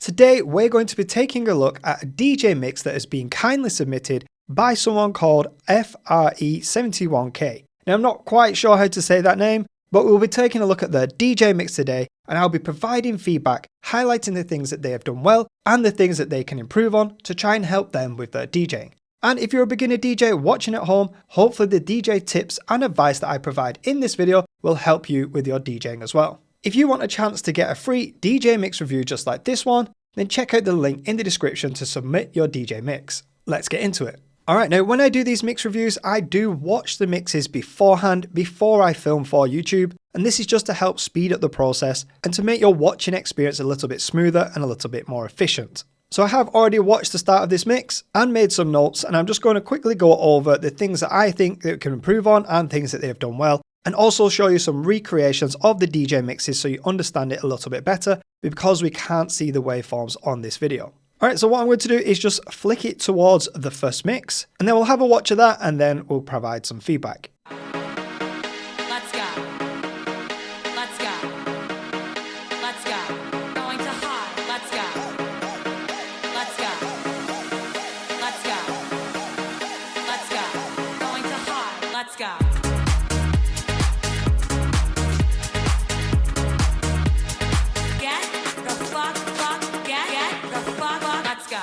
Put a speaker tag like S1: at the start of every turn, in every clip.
S1: Today we're going to be taking a look at a DJ mix that has been kindly submitted by someone called FRE71K. Now I'm not quite sure how to say that name, but we'll be taking a look at the DJ mix today and I'll be providing feedback, highlighting the things that they have done well and the things that they can improve on to try and help them with their DJing. And if you're a beginner DJ watching at home, hopefully the DJ tips and advice that I provide in this video will help you with your DJing as well. If you want a chance to get a free DJ mix review just like this one, then check out the link in the description to submit your DJ mix. Let's get into it. Alright, now when I do these mix reviews, I do watch the mixes beforehand before I film for YouTube, and this is just to help speed up the process and to make your watching experience a little bit smoother and a little bit more efficient. So I have already watched the start of this mix and made some notes, and I'm just going to quickly go over the things that I think that we can improve on and things that they have done well, and also show you some recreations of the DJ mixes so you understand it a little bit better because we can't see the waveforms on this video. Alright, so what I'm going to do is just flick it towards the first mix, and then we'll have a watch of that and then we'll provide some feedback.
S2: Let's go. Let's go. Let's go. Going to high. Let's go. Let's go. Let's go. Let's go. Going to high. Let's go. Get the fuck, get the fuck, let's go.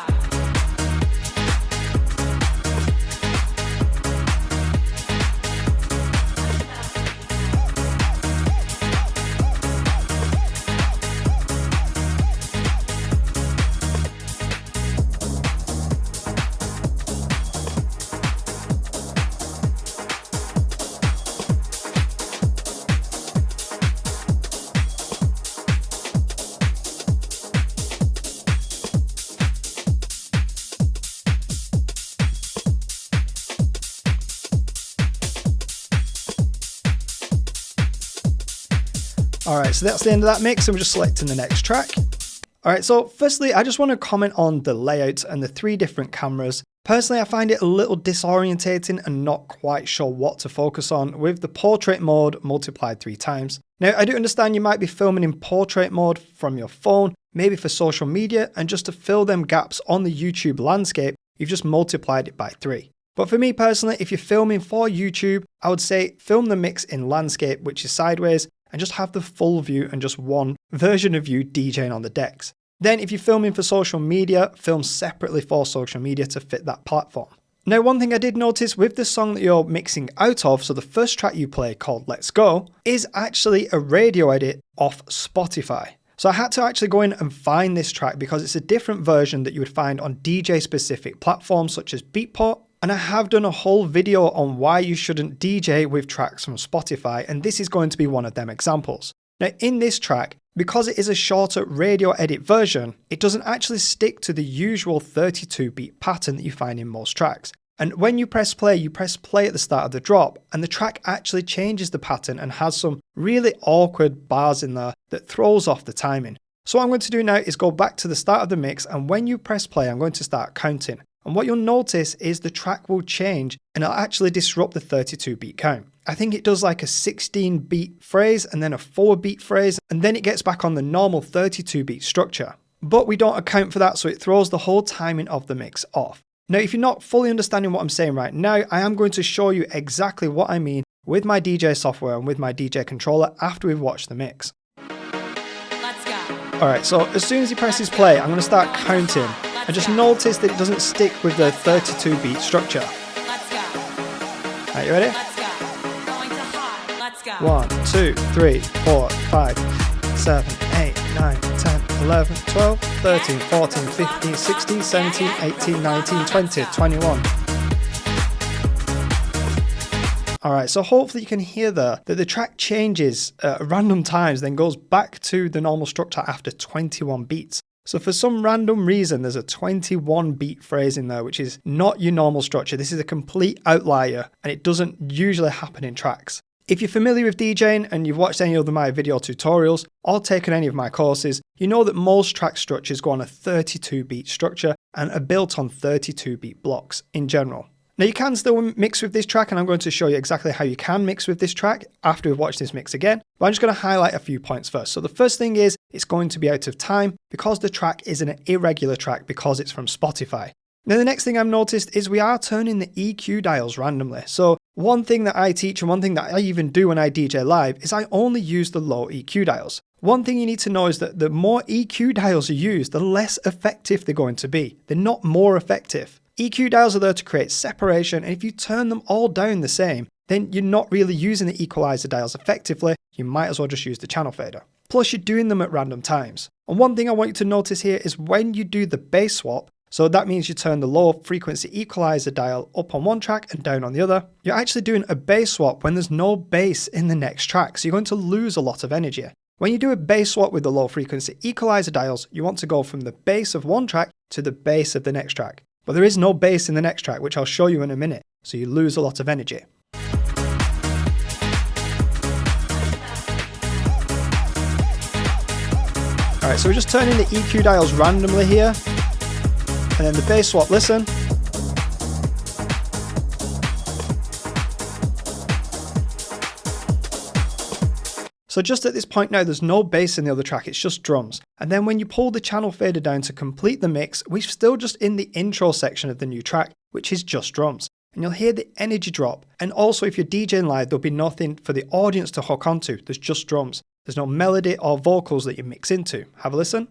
S1: Alright, so that's the end of that mix, and we're just selecting the next track. Alright, so firstly, I just want to comment on the layout and the three different cameras. Personally, I find it a little disorientating and not quite sure what to focus on with the portrait mode multiplied 3 times. Now, I do understand you might be filming in portrait mode from your phone, maybe for social media, and just to fill them gaps on the YouTube landscape, you've just multiplied it by 3. But for me personally, if you're filming for YouTube, I would say film the mix in landscape, which is sideways, and just have the full view and just one version of you DJing on the decks. Then if you're filming for social media, film separately for social media to fit that platform. Now, one thing I did notice with the song that you're mixing out of, so the first track you play called Let's Go, is actually a radio edit off Spotify. So I had to actually go in and find this track because it's a different version that you would find on DJ specific platforms such as Beatport. And I have done a whole video on why you shouldn't DJ with tracks from Spotify, and this is going to be one of them examples. Now in this track, because it is a shorter radio edit version, it doesn't actually stick to the usual 32-beat pattern that you find in most tracks. And when you press play at the start of the drop, and the track actually changes the pattern and has some really awkward bars in there that throws off the timing. So what I'm going to do now is go back to the start of the mix, and when you press play, I'm going to start counting. And what you'll notice is the track will change and it'll actually disrupt the 32-beat count. I think it does like a 16-beat phrase and then a 4-beat phrase, and then it gets back on the normal 32-beat structure. But we don't account for that, so it throws the whole timing of the mix off. Now, if you're not fully understanding what I'm saying right now, I am going to show you exactly what I mean with my DJ software and with my DJ controller after we've watched the mix.
S2: Let's go.
S1: Alright, so as soon as he presses play, I'm going to start counting. And just notice that it doesn't stick with the 32-beat structure.
S2: Let's go.
S1: Alright, you ready?
S2: Let's go. Going to high. Let's go.
S1: 1, 2, 3, 4, 5, 7, 8, 9, 10, 11, 12, 13, 14, 15, 16, 17, 18, 19, 20, 21. Alright, so hopefully you can hear there that the track changes at random times, then goes back to the normal structure after 21 beats. So for some random reason, there's a 21 beat phrase in there, which is not your normal structure. This is a complete outlier, and it doesn't usually happen in tracks. If you're familiar with DJing and you've watched any of my video tutorials or taken any of my courses, you know that most track structures go on a 32 beat structure and are built on 32 beat blocks in general. Now you can still mix with this track, and I'm going to show you exactly how you can mix with this track after we've watched this mix again, but I'm just going to highlight a few points first. So the first thing is it's going to be out of time because the track is an irregular track because it's from Spotify. Now the next thing I've noticed is we are turning the EQ dials randomly. So one thing that I teach and one thing that I even do when I DJ live is I only use the low EQ dials. One thing you need to know is that the more EQ dials you use, the less effective they're going to be. They're not more effective. EQ dials are there to create separation, and if you turn them all down the same, then you're not really using the equalizer dials effectively. You might as well just use the channel fader. Plus, you're doing them at random times. And one thing I want you to notice here is when you do the bass swap, so that means you turn the low frequency equalizer dial up on one track and down on the other, you're actually doing a bass swap when there's no bass in the next track, so you're going to lose a lot of energy. When you do a bass swap with the low frequency equalizer dials, you want to go from the bass of one track to the bass of the next track. But there is no bass in the next track, which I'll show you in a minute, so you lose a lot of energy. Alright, so we're just turning the EQ dials randomly here, and then the bass swap, listen. So just at this point now, there's no bass in the other track, it's just drums. And then when you pull the channel fader down to complete the mix, we're still just in the intro section of the new track, which is just drums. And you'll hear the energy drop. And also if you're DJing live, there'll be nothing for the audience to hook onto, there's just drums. There's no melody or vocals that you mix into. Have a listen.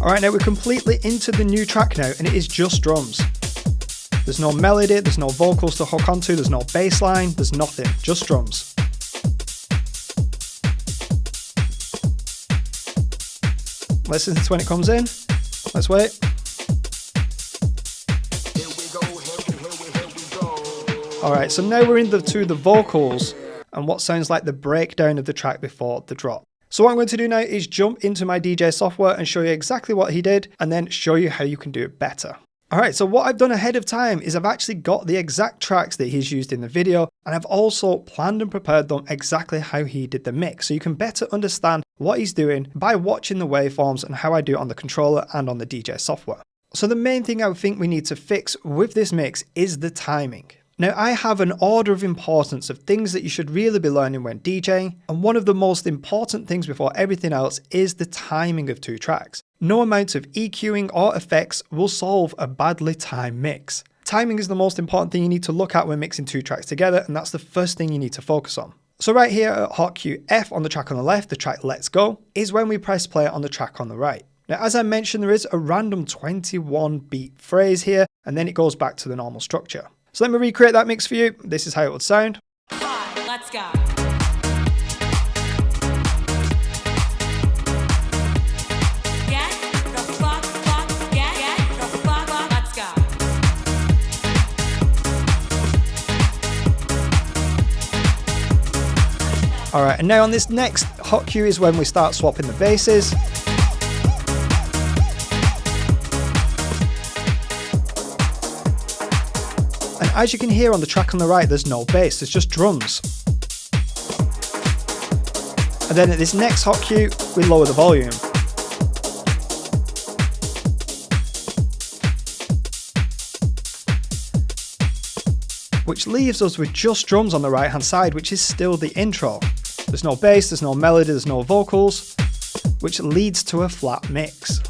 S1: Alright, now we're completely into the new track now, and it is just drums. There's no melody, there's no vocals to hook onto, there's no bass line, there's nothing, just drums. Listen to when it comes in. Let's wait. Alright, so now we're into the vocals and what sounds like the breakdown of the track before the drop. So what I'm going to do now is jump into my DJ software and show you exactly what he did and then show you how you can do it better. Alright, so what I've done ahead of time is I've actually got the exact tracks that he's used in the video, and I've also planned and prepared them exactly how he did the mix, so you can better understand what he's doing by watching the waveforms and how I do it on the controller and on the DJ software. So the main thing I think we need to fix with this mix is the timing. Now I have an order of importance of things that you should really be learning when DJing, and one of the most important things before everything else is the timing of two tracks. No amount of EQing or effects will solve a badly timed mix. Timing is the most important thing you need to look at when mixing two tracks together, and that's the first thing you need to focus on. So right here at Hotkey F on the track on the left, the track Let's Go, is when we press play on the track on the right. Now as I mentioned, there is a random 21 beat phrase here, and then it goes back to the normal structure. So let me recreate that mix for you. This is how it would sound.
S2: 5, let's go. Get the fuck, get the fuck, let's go.
S1: Alright, and now on this next hot cue is when we start swapping the basses. And as you can hear on the track on the right, there's no bass, there's just drums. And then at this next hot cue, we lower the volume. Which leaves us with just drums on the right hand side, which is still the intro. There's no bass, there's no melody, there's no vocals, which leads to a flat mix.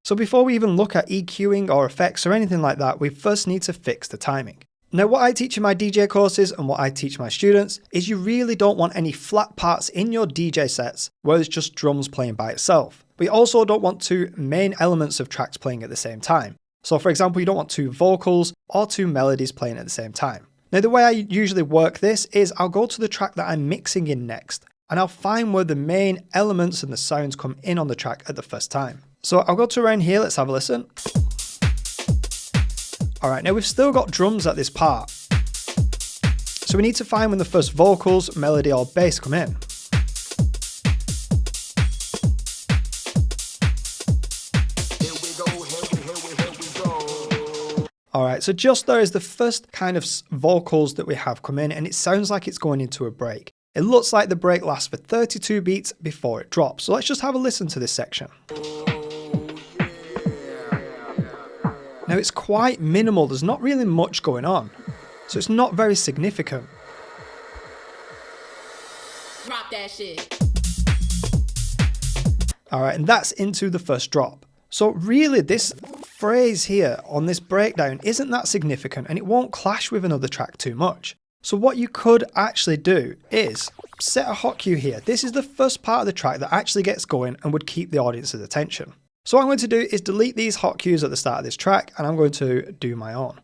S1: So before we even look at EQing or effects or anything like that, we first need to fix the timing. Now what I teach in my DJ courses and what I teach my students is you really don't want any flat parts in your DJ sets where it's just drums playing by itself. But you also don't want two main elements of tracks playing at the same time. So for example, you don't want two vocals or two melodies playing at the same time. Now the way I usually work this is I'll go to the track that I'm mixing in next, and I'll find where the main elements and the sounds come in on the track at the first time. So I'll go to around here, let's have a listen. Alright, now we've still got drums at this part. So we need to find when the first vocals, melody or bass come in. Alright, so just there is the first kind of vocals that we have come in, and it sounds like it's going into a break. It looks like the break lasts for 32 beats before it drops. So let's just have a listen to this section. Now it's quite minimal, there's not really much going on, so it's not very significant.
S2: Drop that shit.
S1: Alright, and that's into the first drop. So really this phrase here on this breakdown isn't that significant and it won't clash with another track too much. So what you could actually do is set a hot cue here. This is the first part of the track that actually gets going and would keep the audience's attention. So what I'm going to do is delete these hot cues at the start of this track and I'm going to do my own.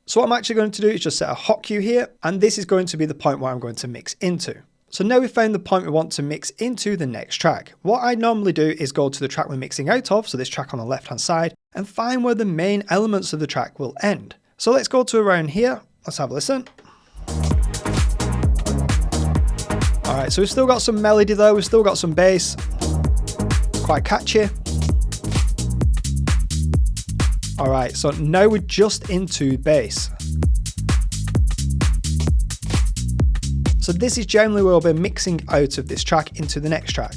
S1: So what I'm actually going to do is just set a hot cue here, and this is going to be the point where I'm going to mix into. So now we've found the point we want to mix into the next track. What I normally do is go to the track we're mixing out of, so this track on the left hand side, and find where the main elements of the track will end. So let's go to around here, let's have a listen. Alright, so we've still got some melody though, we've still got some bass, quite catchy. Alright, so now we're just into bass. So this is generally where we'll be mixing out of this track into the next track.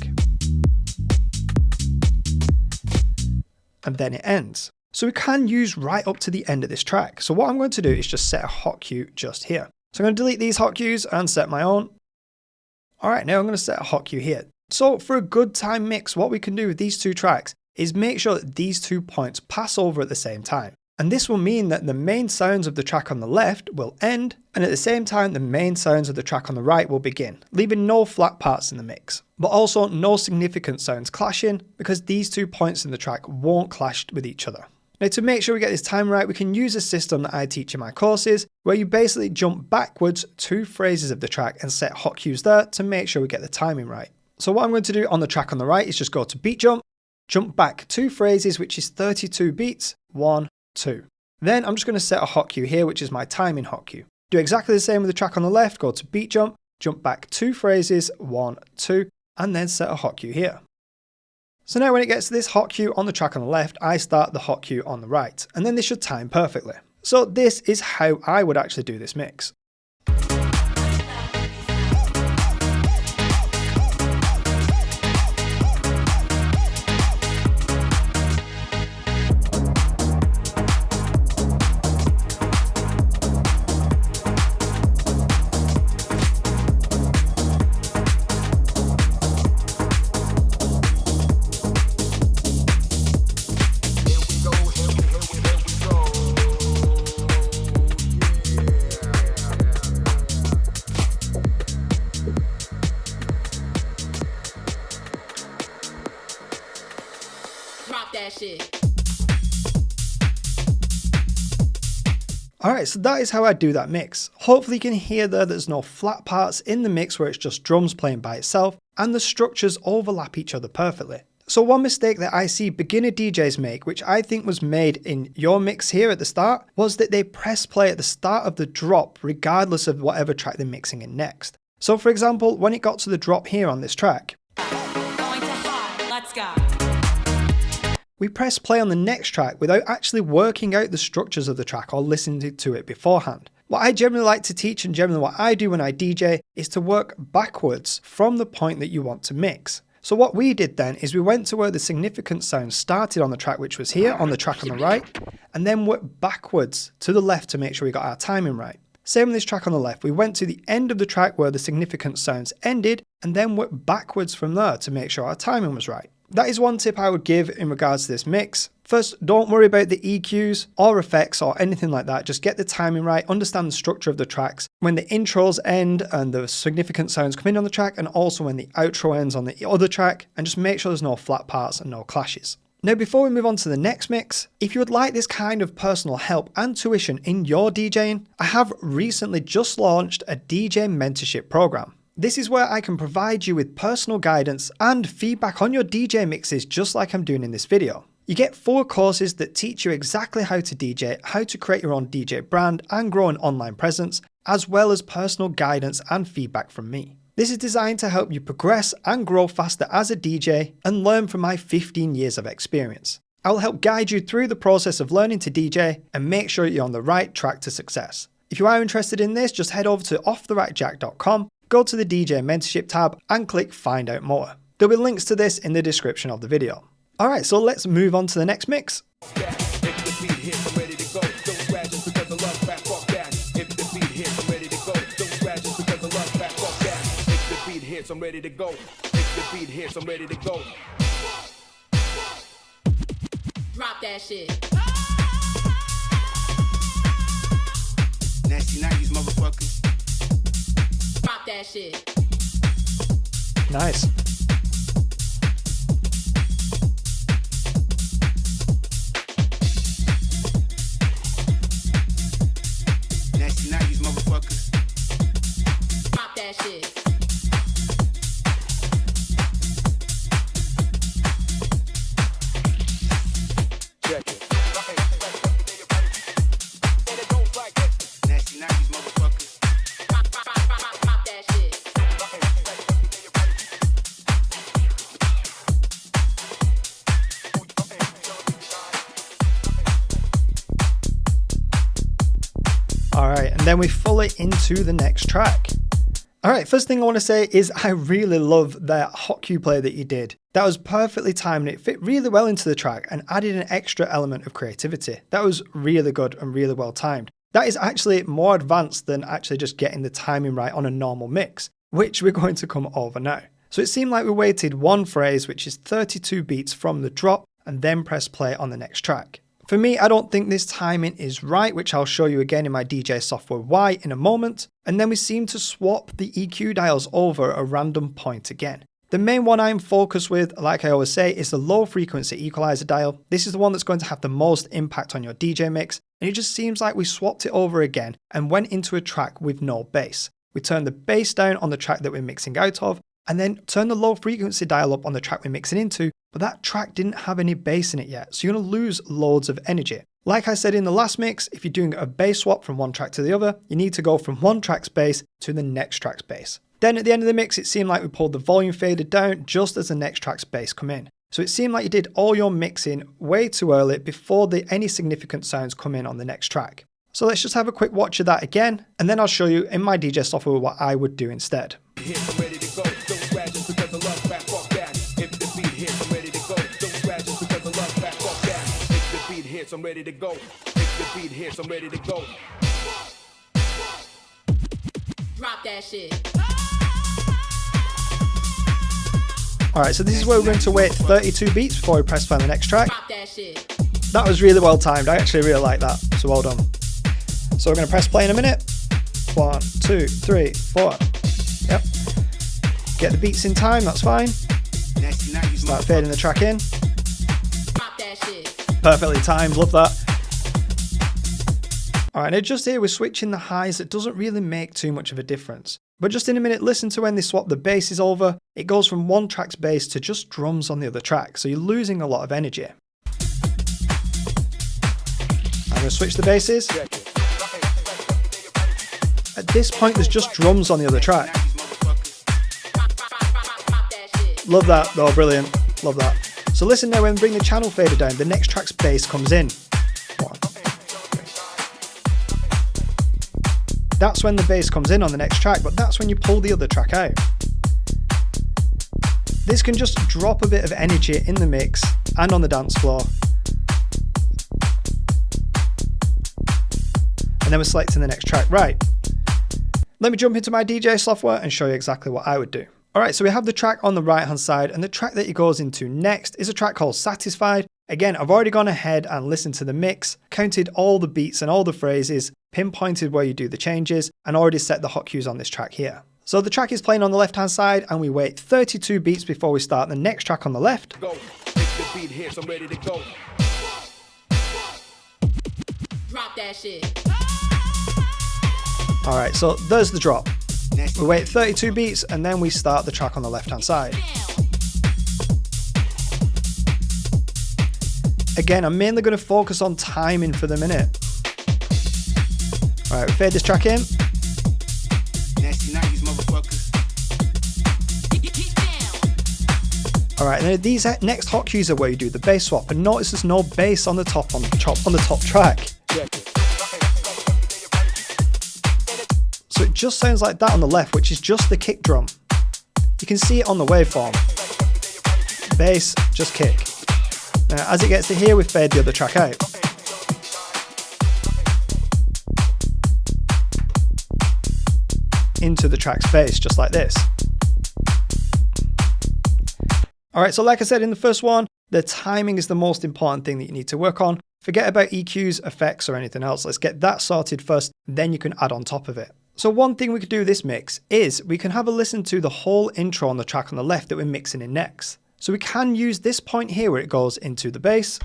S1: And then it ends. So we can use right up to the end of this track. So what I'm going to do is just set a hot cue just here. So I'm going to delete these hot cues and set my own. Alright, now I'm going to set a hot cue here. So for a good time mix, what we can do with these two tracks is make sure that these 2 points pass over at the same time. And this will mean that the main sounds of the track on the left will end, and at the same time the main sounds of the track on the right will begin, leaving no flat parts in the mix. But also no significant sounds clashing, because these 2 points in the track won't clash with each other. Now to make sure we get this time right, we can use a system that I teach in my courses, where you basically jump backwards 2 phrases of the track and set hot cues there to make sure we get the timing right. So what I'm going to do on the track on the right is just go to beat jump, jump back 2 phrases, which is 32 beats, 1, 2. Then I'm just going to set a hot cue here, which is my timing hot cue. Do exactly the same with the track on the left, go to beat jump, jump back 2 phrases, 1, 2, and then set a hot cue here. So now when it gets to this hot cue on the track on the left, I start the hot cue on the right, and then this should time perfectly. So this is how I would actually do this mix. Alright, so that is how I do that mix. Hopefully you can hear there's no flat parts in the mix where it's just drums playing by itself, and the structures overlap each other perfectly. So one mistake that I see beginner DJs make, which I think was made in your mix here at the start, was that they press play at the start of the drop regardless of whatever track they're mixing in next. So for example, when it got to the drop here on this track,
S2: Going to high. Let's go.
S1: we press play on the next track without actually working out the structures of the track or listening to it beforehand. What I generally like to teach, and generally what I do when I DJ, is to work backwards from the point that you want to mix. So what we did then is we went to where the significant sound started on the track, which was here on the track on the right, and then worked backwards to the left to make sure we got our timing right. Same with this track on the left, we went to the end of the track where the significant sounds ended, and then worked backwards from there to make sure our timing was right. That is one tip I would give in regards to this mix. First, don't worry about the EQs or effects or anything like that. Just get the timing right, understand the structure of the tracks, when the intros end and the significant sounds come in on the track, and also when the outro ends on the other track, and just make sure there's no flat parts and no clashes. Now, before we move on to the next mix, if you would like this kind of personal help and tuition in your DJing, I have recently just launched a DJ mentorship program. This is where I can provide you with personal guidance and feedback on your DJ mixes, just like I'm doing in this video. You get 4 courses that teach you exactly how to DJ, how to create your own DJ brand and grow an online presence, as well as personal guidance and feedback from me. This is designed to help you progress and grow faster as a DJ and learn from my 15 years of experience. I will help guide you through the process of learning to DJ and make sure you're on the right track to success. If you are interested in this, just head over to offtherightjack.com. go to the DJ Mentorship tab and click Find Out More. There'll be links to this in the description of the video. Alright, so let's move on to the next mix.
S3: I'm ready to go. If the beat hits, I'm ready to go.
S2: Drop that shit.
S3: Nasty 90s, motherfuckers.
S2: Drop that shit.
S1: Nice.
S3: Nasty 90s, motherfuckers.
S2: Drop that shit.
S3: Check it. Nasty 90s, motherfuckers.
S2: Drop that shit.
S1: Alright, and then we fully into the next track. Alright, first thing I want to say is I really love that hot cue play that you did. That was perfectly timed, it fit really well into the track and added an extra element of creativity. That was really good and really well timed. That is actually more advanced than actually just getting the timing right on a normal mix, which we're going to come over now. So it seemed like we waited one phrase, which is 32 beats from the drop, and then press play on the next track. For me, I don't think this timing is right, which I'll show you again in my DJ software why in a moment, and then we seem to swap the EQ dials over a random point again. The main one I'm focused with, like I always say, is the low frequency equalizer dial. This is the one that's going to have the most impact on your DJ mix, and it just seems like we swapped it over again and went into a track with no bass. We turned the bass down on the track that we're mixing out of, and then turn the low frequency dial up on the track we're mixing into, but that track didn't have any bass in it yet, so you're going to lose loads of energy. Like I said in the last mix, if you're doing a bass swap from one track to the other, you need to go from one track's bass to the next track's bass. Then at the end of the mix, it seemed like we pulled the volume fader down just as the next track's bass come in. So it seemed like you did all your mixing way too early before any significant sounds come in on the next track. So let's just have a quick watch of that again, and then I'll show you in my DJ software what I would do instead.
S3: I'm ready to go. If the beat hits, I'm ready to go.
S2: Drop that shit.
S1: Alright, so this is where we're going to wait 32 beats before we press play on the next track.
S2: Drop that shit.
S1: That was really well timed. I actually really like that, so well done. So we're going to press play in a minute. 1, 2, 3, 4. Yep. Get the beats in time, that's fine. Start fading the track in.
S2: Drop that shit.
S1: Perfectly timed, love that. Alright, now just here we're switching the highs. It doesn't really make too much of a difference. But just in a minute, listen to when they swap the basses over. It goes from one track's bass to just drums on the other track, so you're losing a lot of energy. I'm going to switch the basses. At this point, there's just drums on the other track. Love that though, brilliant. Love that. So listen now, when we bring the channel fader down, the next track's bass comes in. 1. That's when the bass comes in on the next track, but that's when you pull the other track out. This can just drop a bit of energy in the mix and on the dance floor. And then we're selecting the next track. Right. Let me jump into my DJ software and show you exactly what I would do. Alright, so we have the track on the right hand side, and the track that it goes into next is a track called Satisfied. Again, I've already gone ahead and listened to the mix, counted all the beats and all the phrases, pinpointed where you do the changes, and already set the hot cues on this track here. So the track is playing on the left hand side, and we wait 32 beats before we start the next track on the left.
S3: Go. If the beat hits, I'm ready to go.
S2: Drop that shit.
S1: Alright, so there's the drop. We wait 32 beats and then we start the track on the left hand side. Again, I'm mainly going to focus on timing for the minute. Alright, we fade this track in. Alright, now these next hot cues are where you do the bass swap, and notice there's no bass on the top on the top track. So it just sounds like that on the left, which is just the kick drum. You can see it on the waveform. Bass, just kick. Now, as it gets to here, we fade the other track out. Into the track's bass, just like this. Alright, so like I said in the first one, the timing is the most important thing that you need to work on. Forget about EQs, effects, or anything else. Let's get that sorted first, then you can add on top of it. So one thing we could do with this mix is we can have a listen to the whole intro on the track on the left that we're mixing in next. So we can use this point here where it goes into the bass.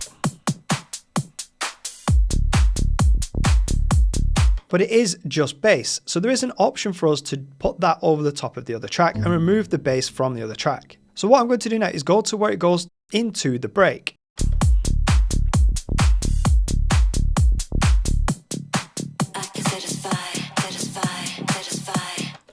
S1: But it is just bass. So there is an option for us to put that over the top of the other track and remove the bass from the other track. So what I'm going to do now is go to where it goes into the break.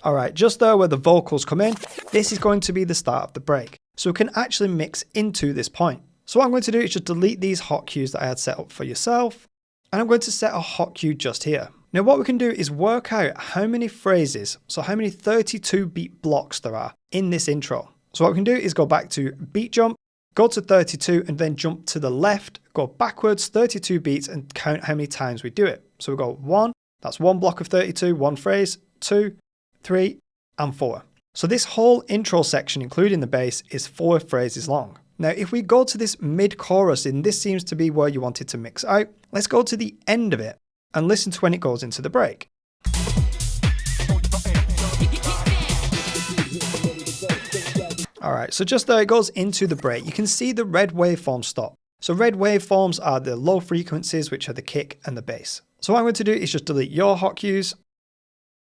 S1: Alright, just there where the vocals come in, this is going to be the start of the break. So we can actually mix into this point. So what I'm going to do is just delete these hot cues that I had set up for yourself. And I'm going to set a hot cue just here. Now what we can do is work out how many phrases, so how many 32 beat blocks there are in this intro. So what we can do is go back to beat jump, go to 32 and then jump to the left, go backwards 32 beats and count how many times we do it. So we go 1, that's one block of 32, one phrase, 2, 3 and 4. So this whole intro section, including the bass, is 4 phrases long. Now if we go to this mid-chorus, and this seems to be where you want it to mix out, let's go to the end of it and listen to when it goes into the break. Alright, so just there it goes into the break, you can see the red waveforms stop. So red waveforms are the low frequencies, which are the kick and the bass. So what I'm going to do is just delete your hot cues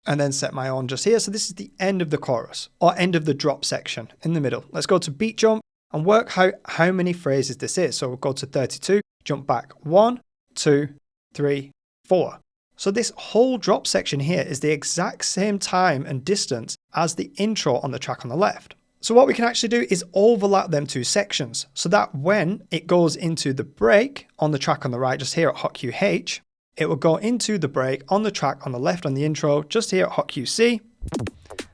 S1: and then set my own just here. So this is the end of the chorus, or end of the drop section in the middle. Let's go to beat jump and work out how many phrases this is. So we'll go to 32, jump back 1, 2, 3, 4. So this whole drop section here is the exact same time and distance as the intro on the track on the left. So what we can actually do is overlap them two sections so that when it goes into the break on the track on the right, just here at hot cue H, it will go into the break on the track on the left on the intro, just here at hot cue C.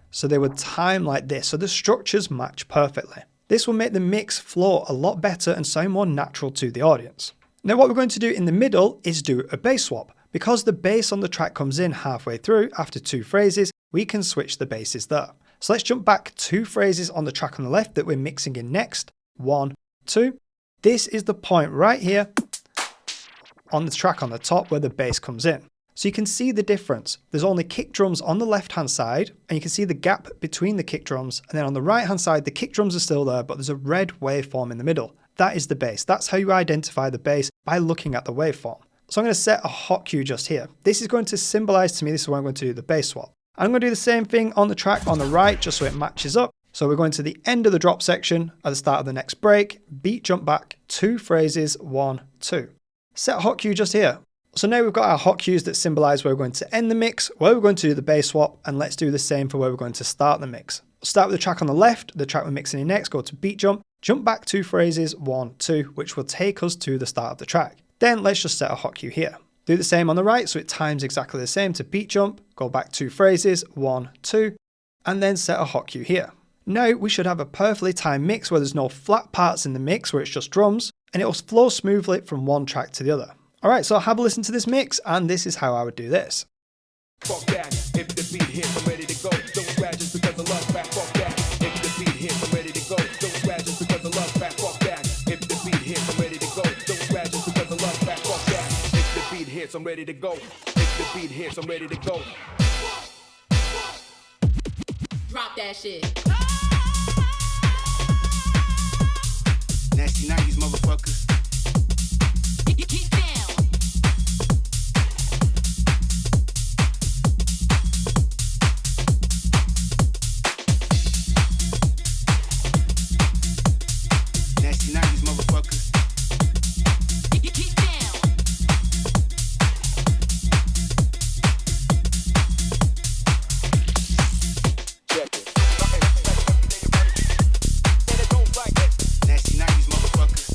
S1: So they would time like this, so the structures match perfectly. This will make the mix flow a lot better and sound more natural to the audience. Now what we're going to do in the middle is do a bass swap. Because the bass on the track comes in halfway through after 2 phrases, we can switch the basses there. So let's jump back 2 phrases on the track on the left that we're mixing in next. 1, 2. This is the point right here on the track on the top where the bass comes in. So you can see the difference. There's only kick drums on the left hand side and you can see the gap between the kick drums, and then on the right hand side the kick drums are still there but there's a red waveform in the middle. That is the bass. That's how you identify the bass, by looking at the waveform. So I'm going to set a hot cue just here. This is going to symbolize to me, this is where I'm going to do the bass swap. I'm going to do the same thing on the track on the right just so it matches up. So we're going to the end of the drop section at the start of the next break, beat jump back 2 phrases, 1, 2. Set a hot cue just here. So now we've got our hot cues that symbolize where we're going to end the mix, where we're going to do the bass swap, and let's do the same for where we're going to start the mix. Start with the track on the left, the track we're mixing in next, go to beat jump, jump back 2 phrases, 1, 2, which will take us to the start of the track. Then let's just set a hot cue here. Do the same on the right, so it times exactly the same to beat jump, go back 2 phrases, 1, 2, and then set a hot cue here. Now we should have a perfectly timed mix where there's no flat parts in the mix where it's just drums, and it will flow smoothly from one track to the other. Alright, so have a listen to this mix, and this is how I would do this.
S3: Fuck that. If the beat hits, I'm ready to go. Don't scratch just because I love back. Fuck that. If the beat hits, I'm ready to go. Don't scratch just because I love back. Fuck that. If the beat hits, I'm ready to go. Don't scratch just because I love back. Fuck that. If the beat hits, I'm ready to go. If the beat hits, I'm ready to go.
S2: Drop that shit.
S4: Nasty 90s motherfuckers.
S2: Get down.
S4: Nasty 90s motherfuckers.
S2: Get down.
S3: Check it. And it goes like this.
S4: Nasty 90s motherfuckers.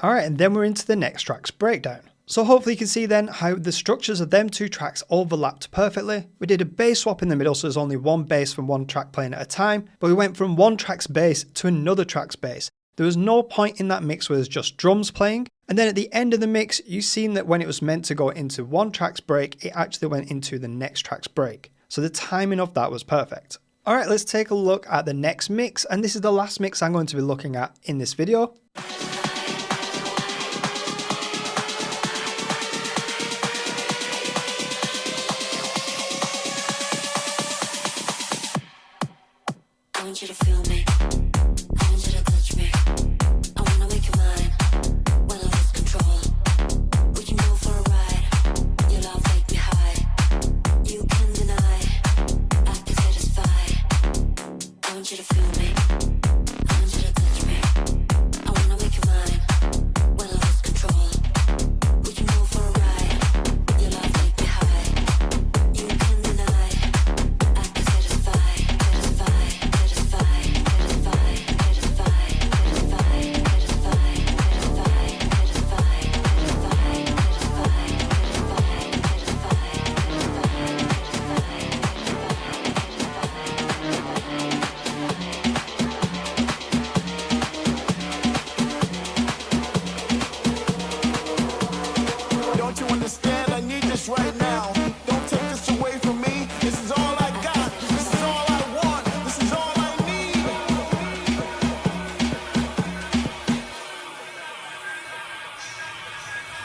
S1: Alright, and then we're into the next track's breakdown. So hopefully you can see then how the structures of them two tracks overlapped perfectly. We did a bass swap in the middle, so there's only one bass from one track playing at a time, but we went from one track's bass to another track's bass. There was no point in that mix where there's just drums playing, and then at the end of the mix, you've seen that when it was meant to go into one track's break, it actually went into the next track's break. So the timing of that was perfect. Alright, let's take a look at the next mix, and this is the last mix I'm going to be looking at in this video.
S2: I want you to feel me. I want you to touch me. I wanna make you mine. When I lose control, we can go for a ride. Your love take me high. You can deny. I can satisfy. I want you to feel me. I want you to touch me. I wanna make you mine. When I lose control, we can go for a ride. Your love take me high. You can deny. I can satisfy.
S3: Don't you understand? I need this right now. Don't take this away from me. This is all I got. This is all I want. This is all I need.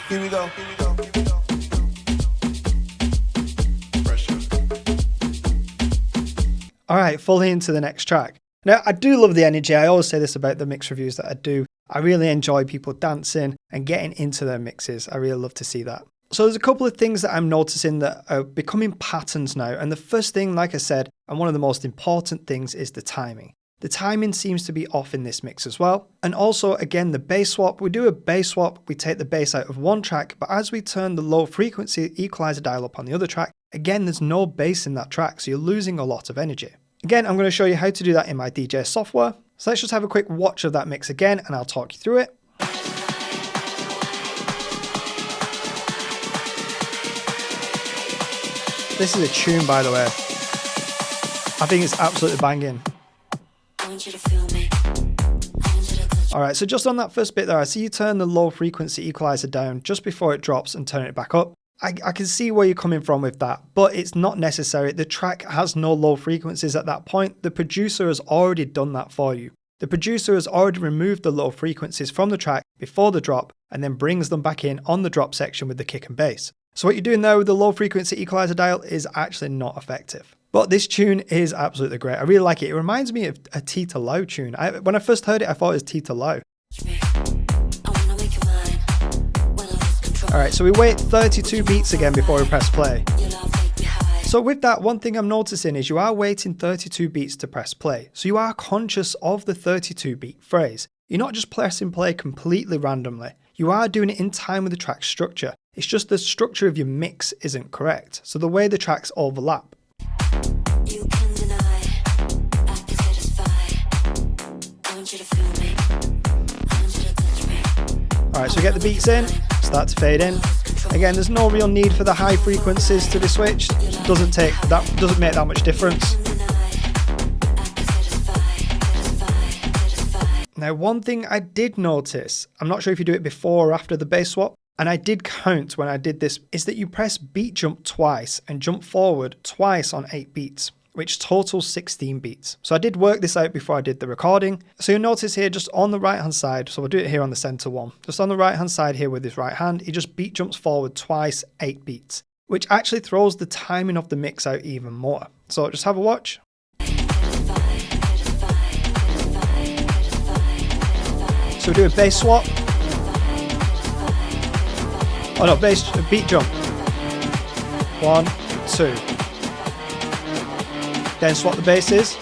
S3: Here we go. Here we go. Here we go. Pressure.
S1: Alright, fully into the next track. Now, I do love the energy. I always say this about the mix reviews that I do. I really enjoy people dancing and getting into their mixes. I really love to see that. So there's a couple of things that I'm noticing that are becoming patterns now. And the first thing, like I said, and one of the most important things is the timing. The timing seems to be off in this mix as well. And also, again, the bass swap. We do a bass swap. We take the bass out of one track, but as we turn the low frequency equalizer dial up on the other track, again, there's no bass in that track. So you're losing a lot of energy. Again, I'm going to show you how to do that in my DJ software. So let's just have a quick watch of that mix again and I'll talk you through it. This is a tune, by the way. I think it's absolutely banging.
S2: I want you to feel me. I want you to touch me.
S1: Alright, so just on that first bit there, I see you turn the low frequency equalizer down just before it drops and turn it back up. I can see where you're coming from with that, but it's not necessary. The track has no low frequencies at that point. The producer has already done that for you. The producer has already removed the low frequencies from the track before the drop and then brings them back in on the drop section with the kick and bass. So what you're doing there with the low frequency equalizer dial is actually not effective. But this tune is absolutely great. I really like it. It reminds me of a Tita Lowe tune. When I first heard it, I thought it was Tita Lowe. Alright, so we wait 32 beats again before we press play. So with that, one thing I'm noticing is you are waiting 32 beats to press play. So you are conscious of the 32 beat phrase. You're not just pressing play completely randomly. You are doing it in time with the track structure. It's just the structure of your mix isn't correct. So the way the tracks overlap.
S2: You can deny, I can satisfy. I want you to feel me. I want you to touch me.
S1: Alright, so we get the beats in, start to fade in. Again, there's no real need for the high frequencies to be switched. Doesn't make that much difference. Now, one thing I did notice, I'm not sure if you do it before or after the bass swap, and I did count when I did this, is that you press beat jump twice and jump forward twice on 8 beats, which totals 16 beats. So I did work this out before I did the recording. So you'll notice here just on the right hand side, so we'll do it here on the center one, just on the right hand side here with his right hand, he just beat jumps forward twice, 8 beats, which actually throws the timing of the mix out even more. So just have a watch. So we do a bass swap. Oh no, beat jump. 1, 2. Then swap the basses.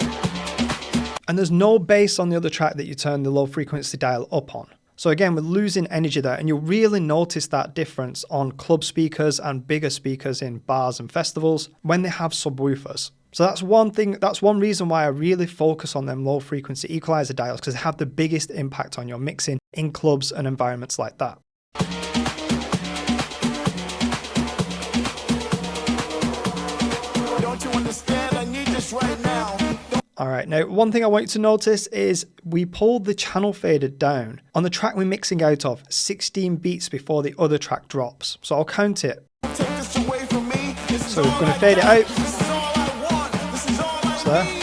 S1: And there's no bass on the other track that you turn the low frequency dial up on. So again, we're losing energy there, and you'll really notice that difference on club speakers and bigger speakers in bars and festivals when they have subwoofers. So that's one thing, that's one reason why I really focus on them low frequency equalizer dials, because they have the biggest impact on your mixing in clubs and environments like that.
S4: Don't you understand? I need this right now.
S1: All right, now one thing I want you to notice is we pulled the channel fader down on the track we're mixing out of 16 beats before the other track drops. So I'll count it.
S4: Take this away from me. This is
S1: So we're
S4: all
S1: going
S4: I
S1: to fade it
S4: got.
S1: out.
S4: This is all I want. This is all I
S1: So there.
S4: need.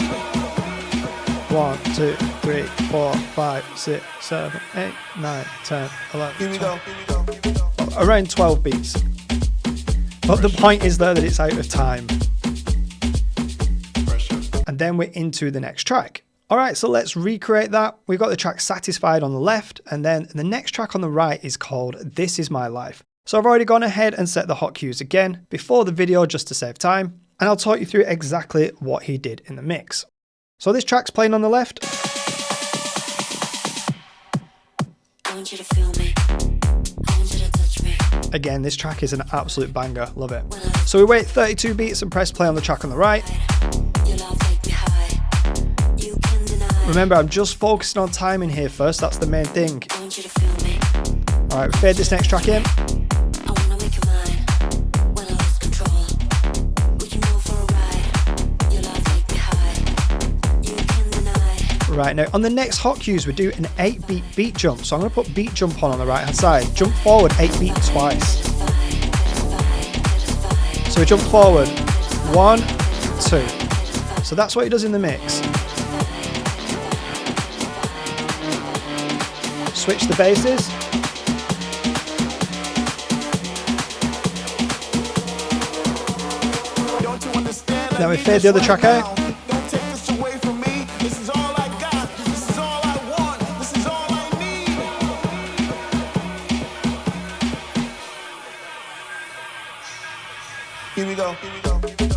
S1: 1, 2, 3, 4, 5, 6, 7, 8, 9, 10, 11,
S4: Here we
S1: 12.
S4: go. Here we go. Here we go.
S1: Around 12 beats. But the point is there that it's out of time. And then we're into the next track. All right, so let's recreate that. We've got the track Satisfied on the left, and then the next track on the right is called This Is My Life. So I've already gone ahead and set the hot cues again before the video just to save time, and I'll talk you through exactly what he did in the mix. So this track's playing on the left.
S2: I want you to feel me. I want you to touch me.
S1: Again, this track is an absolute banger, love it. So we wait 32 beats and press play on the track on the right.
S2: Your love take me high. You can deny.
S1: Remember, I'm just focusing on timing here first, that's the main thing.
S2: I want you to feel me.
S1: All right, we fade this next track in.
S2: I wanna make you mine. When I lose control, we can go for a ride. Your love take me high. You can deny.
S1: Right, now on the next hot cues, we do an 8-beat beat jump. So I'm gonna put beat jump on the right hand side. Jump forward 8 beats twice. So we jump forward, 1, 2. So that's what he does in the mix. Switch the basses.
S4: Don't you understand?
S1: Then
S4: I
S1: we
S4: need
S1: fade
S4: this
S1: the other
S4: right
S1: track out.
S4: now. Don't take this away from me. This is all I got. This is all I want. This is all I need. Here we go. Here we go. Here we go.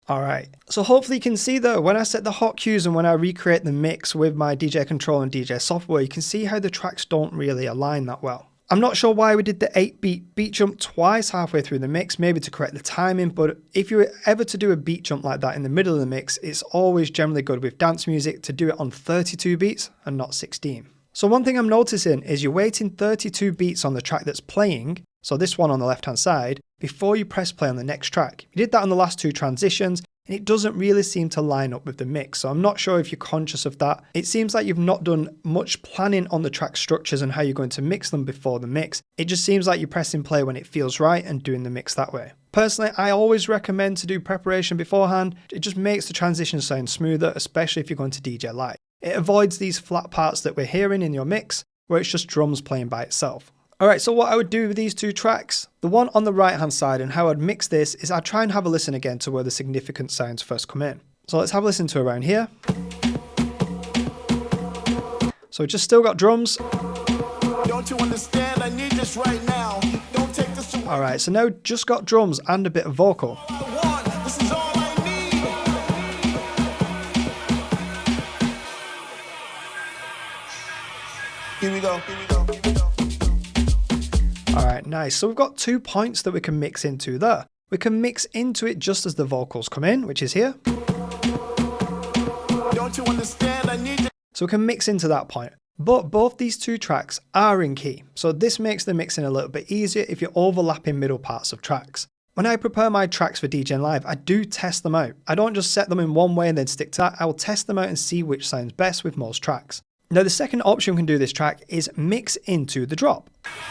S1: All right, so hopefully you can see though, when I set the hot cues and when I recreate the mix with my DJ Control and DJ software, you can see how the tracks don't really align that well. I'm not sure why we did the 8-beat beat jump twice halfway through the mix, maybe to correct the timing, but if you were ever to do a beat jump like that in the middle of the mix, it's always generally good with dance music to do it on 32 beats and not 16. So one thing I'm noticing is you're waiting 32 beats on the track that's playing, so this one on the left hand side, before you press play on the next track. You did that on the last 2 transitions, and it doesn't really seem to line up with the mix, so I'm not sure if you're conscious of that. It seems like you've not done much planning on the track structures and how you're going to mix them before the mix. It just seems like you're pressing play when it feels right and doing the mix that way. Personally, I always recommend to do preparation beforehand. It just makes the transition sound smoother, especially if you're going to DJ live. It avoids these flat parts that we're hearing in your mix, where it's just drums playing by itself. Alright, so what I would do with these 2 tracks, the one on the right hand side and how I'd mix this is I'd try and have a listen again to where the significant sounds first come in. So let's have a listen to around here. So we just still got drums.
S4: Don't you understand? I need this right now. Don't take this away.
S1: Alright, so now just got drums and a bit of vocal.
S4: I want. This is all I need. Here we go. Here we go. Here we go.
S1: Alright, nice. So we've got 2 points that we can mix into there. We can mix into it just as the vocals come in, which is here.
S4: Don't you understand? I need this.
S1: So we can mix into that point. But both these 2 tracks are in key, so this makes the mixing a little bit easier if you're overlapping middle parts of tracks. When I prepare my tracks for DJing live, I do test them out. I don't just set them in one way and then stick to that. I will test them out and see which sounds best with most tracks. Now the second option we can do this track is mix into the drop,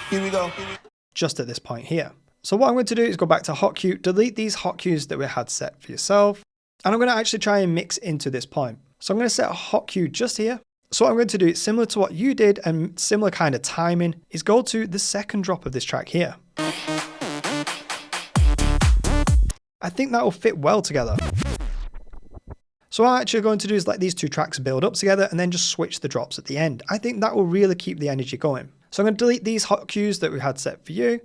S4: Here we go. Here we go.
S1: just at this point here. So what I'm going to do is go back to hot cue, delete these hot cues that we had set for yourself, and I'm going to actually try and mix into this point. So I'm going to set a hot cue just here. So what I'm going to do, similar to what you did and similar kind of timing, is go to the second drop of this track here. I think that will fit well together. So what I'm actually going to do is let these 2 tracks build up together and then just switch the drops at the end. I think that will really keep the energy going. So I'm going to delete these hot cues that we had set for you.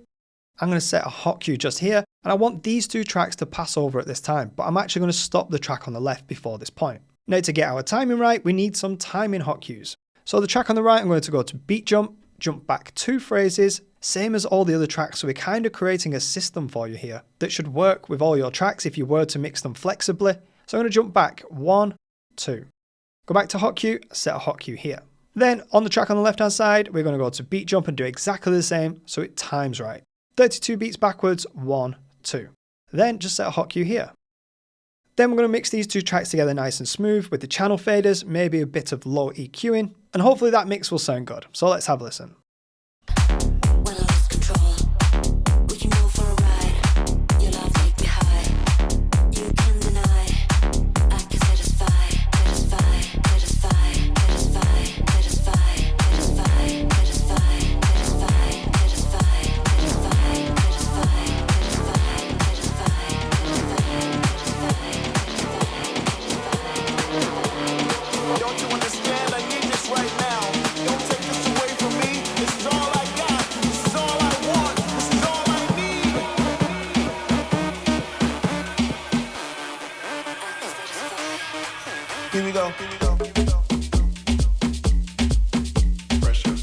S1: I'm going to set a hot cue just here, and I want these 2 tracks to pass over at this time, but I'm actually going to stop the track on the left before this point. Now to get our timing right, we need some timing hot cues. So the track on the right, I'm going to go to beat jump, jump back 2 phrases, same as all the other tracks, so we're kind of creating a system for you here that should work with all your tracks if you were to mix them flexibly. So I'm going to jump back 1, 2. Go back to hot cue, set a hot cue here. Then on the track on the left hand side, we're going to go to beat jump and do exactly the same so it times right. 32 beats backwards, 1, 2. Then just set a hot cue here. Then we're going to mix these two tracks together nice and smooth with the channel faders, maybe a bit of low EQing, and hopefully that mix will sound good. So let's have a listen.
S2: When I lose control, we can go for a ride. Your love take me high. You can deny. I can satisfy, satisfy, satisfy, satisfy, satisfy, satisfy, satisfy, satisfy, satisfy,
S4: Don't you understand? I need this right now. Don't take this away from me. This is all I got. This is all I want. This is all I need. Here we go. Here we go. Here we go. Pressure.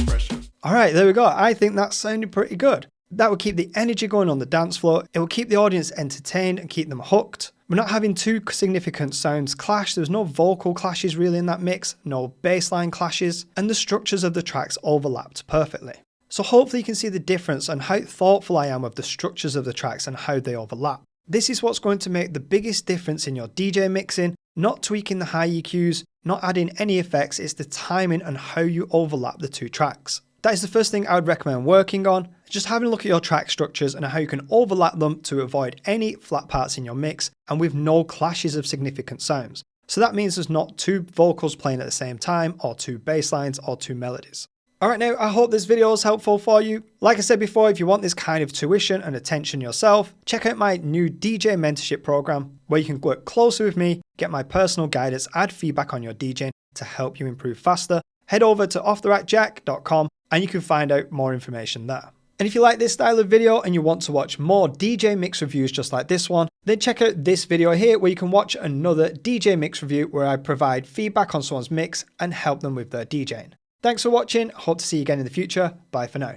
S4: Pressure.
S1: Alright, there we go. I think that sounded pretty good. That will keep the energy going on the dance floor. It will keep the audience entertained and keep them hooked. We're not having two significant sounds clash. There's no vocal clashes really in that mix, no bassline clashes, and the structures of the tracks overlapped perfectly. So hopefully you can see the difference and how thoughtful I am with the structures of the tracks and how they overlap. This is what's going to make the biggest difference in your DJ mixing, not tweaking the high EQs, not adding any effects, it's the timing and how you overlap the two tracks. That is the first thing I would recommend working on, just having a look at your track structures and how you can overlap them to avoid any flat parts in your mix and with no clashes of significant sounds. So that means there's not two vocals playing at the same time or two bass lines or two melodies. Alright, now I hope this video is helpful for you. Like I said before, if you want this kind of tuition and attention yourself, check out my new DJ mentorship program where you can work closely with me, get my personal guidance, add feedback on your DJing to help you improve faster. Head over to offtheracjack.com and you can find out more information there. And if you like this style of video and you want to watch more DJ mix reviews just like this one, then check out this video here where you can watch another DJ mix review where I provide feedback on someone's mix and help them with their DJing. Thanks for watching, hope to see you again in the future, bye for now.